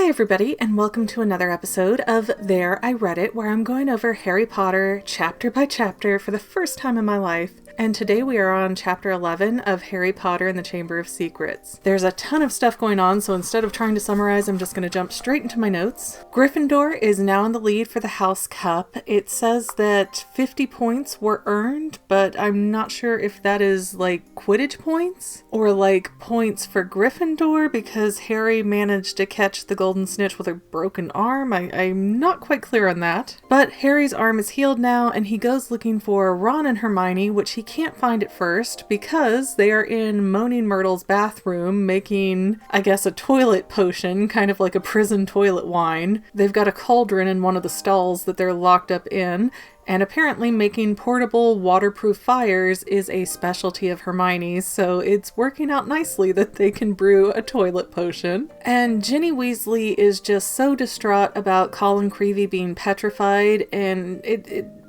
Hi everybody, and welcome to another episode of There I Read It, where I'm going over Harry Potter chapter by chapter for the first time in my life. And today we are on chapter 11 of Harry Potter and the Chamber of Secrets. There's a ton of stuff going on, so instead of trying to summarize, I'm just going to jump straight into my notes. Gryffindor is now in the lead for the House Cup. It says that 50 points were earned, but I'm not sure if that is like Quidditch points or like points for Gryffindor because Harry managed to catch the Golden Snitch with a broken arm. I'm not quite clear on that. But Harry's arm is healed now, and he goes looking for Ron and Hermione, which he can't find at first because they are in Moaning Myrtle's bathroom making, I guess, a toilet potion, kind of like a prison toilet wine. They've got a cauldron in one of the stalls that they're locked up in, and apparently making portable waterproof fires is a specialty of Hermione's, so it's working out nicely that they can brew a toilet potion. And Ginny Weasley is just so distraught about Colin Creevey being petrified, and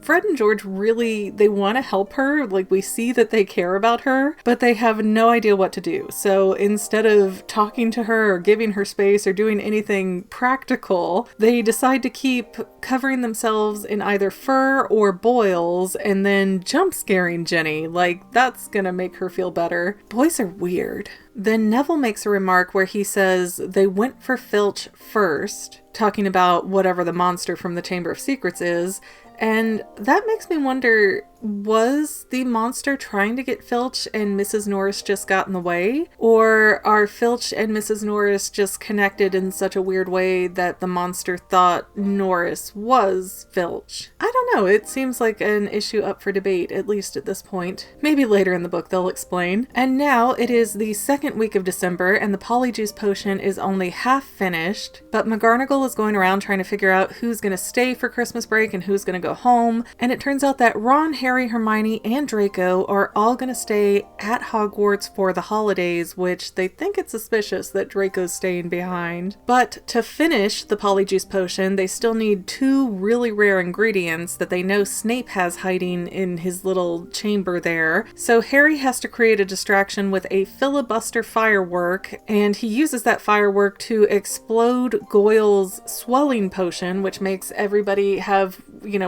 Fred and George really, they want to help her. Like, we see that they care about her, but they have no idea what to do. So instead of talking to her or giving her space or doing anything practical, they decide to keep covering themselves in either fur or boils and then jump scaring Ginny. Like, that's gonna make her feel better. Boys are weird. Then Neville makes a remark where he says they went for Filch first, talking about whatever the monster from the Chamber of Secrets is. And that makes me wonder, was the monster trying to get Filch and Mrs. Norris just got in the way? Or are Filch and Mrs. Norris just connected in such a weird way that the monster thought Norris was Filch? I don't know, it seems like an issue up for debate, at least at this point. Maybe later in the book they'll explain. And now it is the second week of December and the Polyjuice potion is only half finished, but McGonagall is going around trying to figure out who's going to stay for Christmas break and who's going to go home. And it turns out that Ron, Harry, Hermione, and Draco are all going to stay at Hogwarts for the holidays, which they think it's suspicious that Draco's staying behind. But to finish the Polyjuice potion, they still need two really rare ingredients that they know Snape has hiding in his little chamber there. So Harry has to create a distraction with a filibuster firework, and he uses that firework to explode Goyle's swelling potion, which makes everybody have,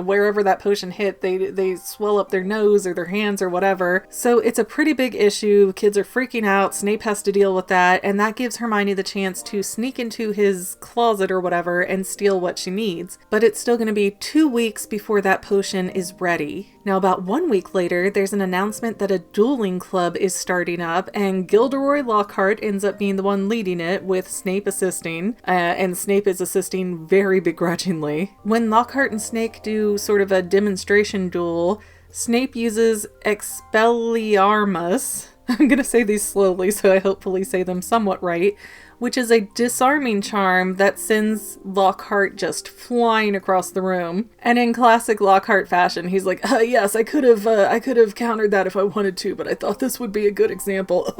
wherever that potion hit, they swell up their nose or their hands or whatever. So it's a pretty big issue. Kids are freaking out. Snape has to deal with that, and that gives Hermione the chance to sneak into his closet or whatever and steal what she needs. But it's still going to be 2 weeks before that potion is ready. Now, about 1 week later, there's an announcement that a dueling club is starting up, and Gilderoy Lockhart ends up being the one leading it, with Snape assisting, and Snape is assisting very begrudgingly. When Lockhart and Snape do sort of a demonstration duel, Snape uses Expelliarmus. I'm going to say these slowly, so I hopefully say them somewhat right, which is a disarming charm that sends Lockhart just flying across the room. And in classic Lockhart fashion, he's like, yes, I could have countered that if I wanted to, but I thought this would be a good example.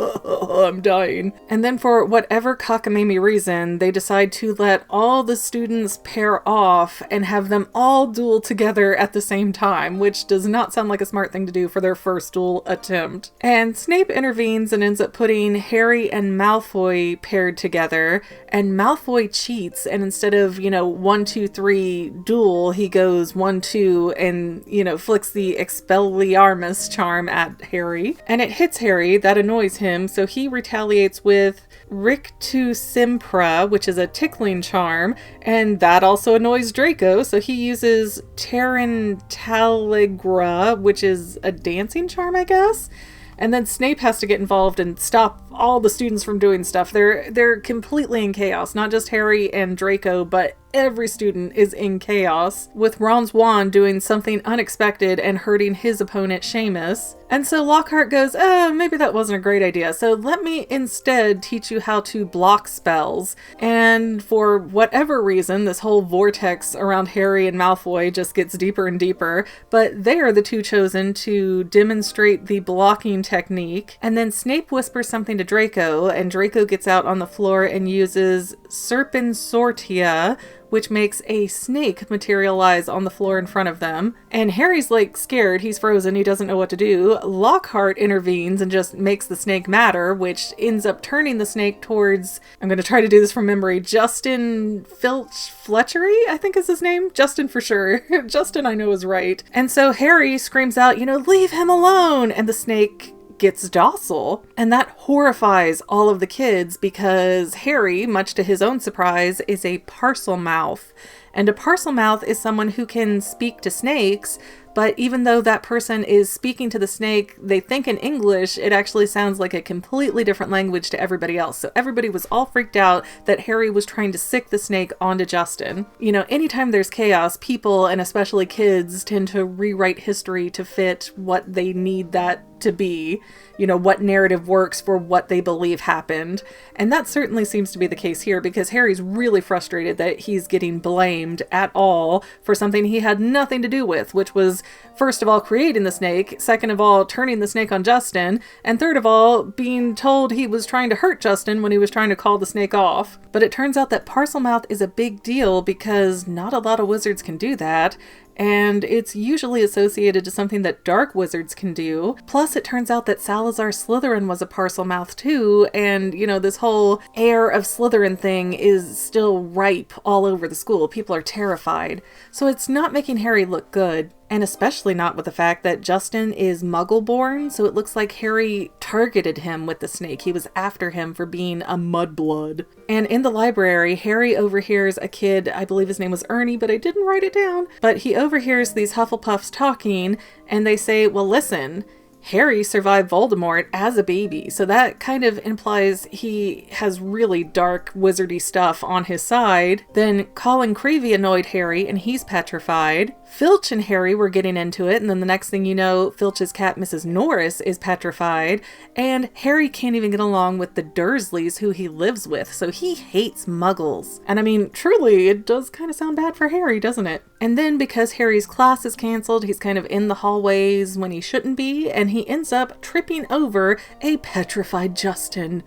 I'm dying. And then for whatever cockamamie reason, they decide to let all the students pair off and have them all duel together at the same time, which does not sound like a smart thing to do for their first duel attempt. And Snape intervenes and ends up putting Harry and Malfoy paired together, and Malfoy cheats, and instead of 1 2 3 duel, he goes 1 2 and flicks the Expelliarmus charm at Harry, and it hits Harry. That annoys him, so he retaliates with Rictu Simpra, which is a tickling charm, and that also annoys Draco, so he uses Tarantalegra, which is a dancing charm, I guess. And then Snape has to get involved and stop all the students from doing stuff. They're completely in chaos. Not just Harry and Draco, but every student is in chaos, with Ron's wand doing something unexpected and hurting his opponent Seamus. And so Lockhart goes, maybe that wasn't a great idea, so let me instead teach you how to block spells. And for whatever reason, this whole vortex around Harry and Malfoy just gets deeper and deeper, but they are the two chosen to demonstrate the blocking technique. And then Snape whispers something to Draco, and Draco gets out on the floor and uses Serpensortia, which makes a snake materialize on the floor in front of them. And Harry's like scared, he's frozen, he doesn't know what to do. Lockhart intervenes and just makes the snake matter, which ends up turning the snake towards, I'm going to try to do this from memory, Justin Fletchery, I think is his name. Justin for sure. Justin I know is right. And so Harry screams out, leave him alone! And the snake gets docile. And that horrifies all of the kids because Harry, much to his own surprise, is a parcel mouth. And a parcel mouth is someone who can speak to snakes, but even though that person is speaking to the snake, they think in English, it actually sounds like a completely different language to everybody else. So everybody was all freaked out that Harry was trying to sick the snake onto Justin. Anytime there's chaos, people, and especially kids, tend to rewrite history to fit what they need that to be, what narrative works for what they believe happened. And that certainly seems to be the case here because Harry's really frustrated that he's getting blamed at all for something he had nothing to do with, which was, first of all, creating the snake, second of all, turning the snake on Justin, and third of all, being told he was trying to hurt Justin when he was trying to call the snake off. But it turns out that parcel mouth is a big deal because not a lot of wizards can do that. And it's usually associated to something that dark wizards can do. Plus, it turns out that Salazar Slytherin was a parcel mouth too, and, this whole air of Slytherin thing is still ripe all over the school. People are terrified. So it's not making Harry look good. And especially not with the fact that Justin is Muggle-born, so it looks like Harry targeted him with the snake. He was after him for being a mudblood. And in the library, Harry overhears a kid, I believe his name was Ernie, but I didn't write it down. But he overhears these Hufflepuffs talking, and they say, well, listen, Harry survived Voldemort as a baby, so that kind of implies he has really dark wizardy stuff on his side. Then Colin Creevey annoyed Harry and he's petrified. Filch and Harry were getting into it, and then the next thing you know, Filch's cat Mrs. Norris is petrified, and Harry can't even get along with the Dursleys who he lives with, so he hates muggles. And I mean, truly, it does kind of sound bad for Harry, doesn't it? And then because Harry's class is canceled, he's kind of in the hallways when he shouldn't be, and he ends up tripping over a petrified Justin.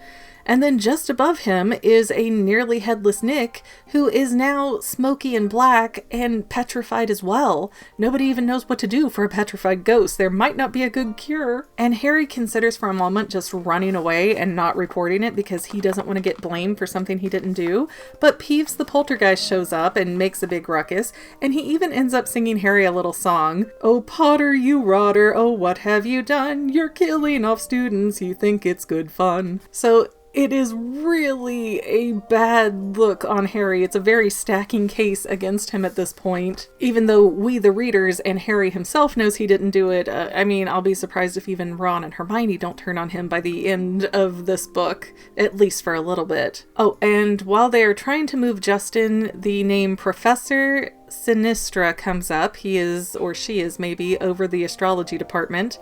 And then just above him is a nearly headless Nick, who is now smoky and black and petrified as well. Nobody even knows what to do for a petrified ghost. There might not be a good cure. And Harry considers for a moment just running away and not reporting it because he doesn't want to get blamed for something he didn't do. But Peeves the poltergeist shows up and makes a big ruckus, and he even ends up singing Harry a little song. "Oh Potter, you rotter, oh what have you done? You're killing off students, you think it's good fun." So it is really a bad look on Harry. It's a very stacking case against him at this point. Even though we, the readers, and Harry himself knows he didn't do it, I'll be surprised if even Ron and Hermione don't turn on him by the end of this book, at least for a little bit. Oh, and while they are trying to move Justin, the name Professor Sinistra comes up. He is, or she is maybe, over the astrology department.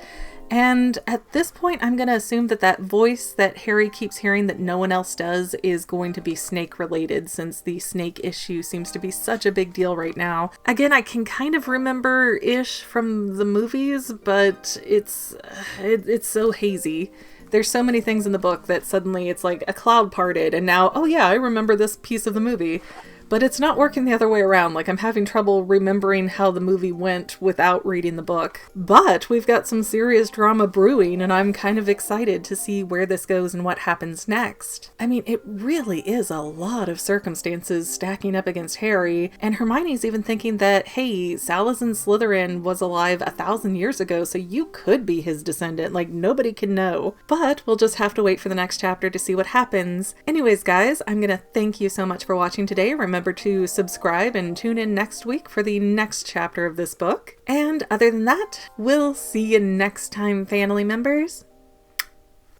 And at this point, I'm going to assume that voice that Harry keeps hearing that no one else does is going to be snake related, since the snake issue seems to be such a big deal right now. Again, I can kind of remember-ish from the movies, but it's so hazy. There's so many things in the book that suddenly it's like a cloud parted and now, oh yeah, I remember this piece of the movie. But it's not working the other way around. Like, I'm having trouble remembering how the movie went without reading the book. But we've got some serious drama brewing, and I'm kind of excited to see where this goes and what happens next. I mean, it really is a lot of circumstances stacking up against Harry, and Hermione's even thinking that, hey, Salazar Slytherin was alive 1,000 years ago, so you could be his descendant. Like, nobody can know. But we'll just have to wait for the next chapter to see what happens. Anyways, guys, I'm gonna thank you so much for watching today. Remember to subscribe and tune in next week for the next chapter of this book. And other than that, we'll see you next time, family members.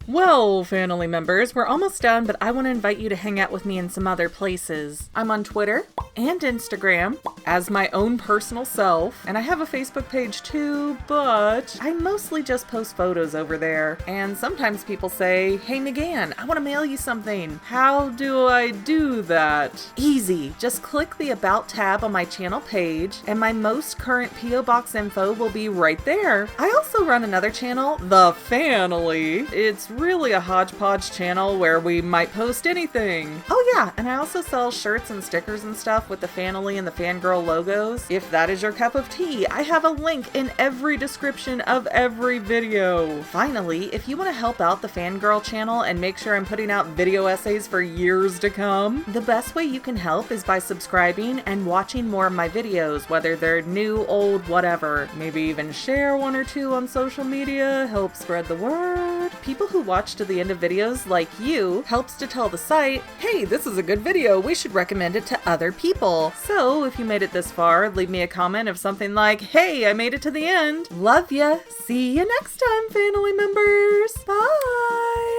Well, family members, we're almost done, but I want to invite you to hang out with me in some other places. I'm on Twitter and Instagram as my own personal self, and I have a Facebook page too, but I mostly just post photos over there. And sometimes people say, hey McGann, I want to mail you something. How do I do that? Easy. Just click the About tab on my channel page, and my most current P.O. Box info will be right there. I also run another channel, The Family. It's really a hodgepodge channel where we might post anything. Oh Oh yeah, and I also sell shirts and stickers and stuff with the Fanily and the Fangirl logos. If that is your cup of tea, I have a link in every description of every video. Finally, if you want to help out the Fangirl channel and make sure I'm putting out video essays for years to come, the best way you can help is by subscribing and watching more of my videos, whether they're new, old, whatever. Maybe even share one or two on social media, help spread the word. People who watch to the end of videos like you helps to tell the site, hey, this is a good video, we should recommend it to other people. So if you made it this far, leave me a comment of something like, hey, I made it to the end. Love ya. See you next time, family members. Bye.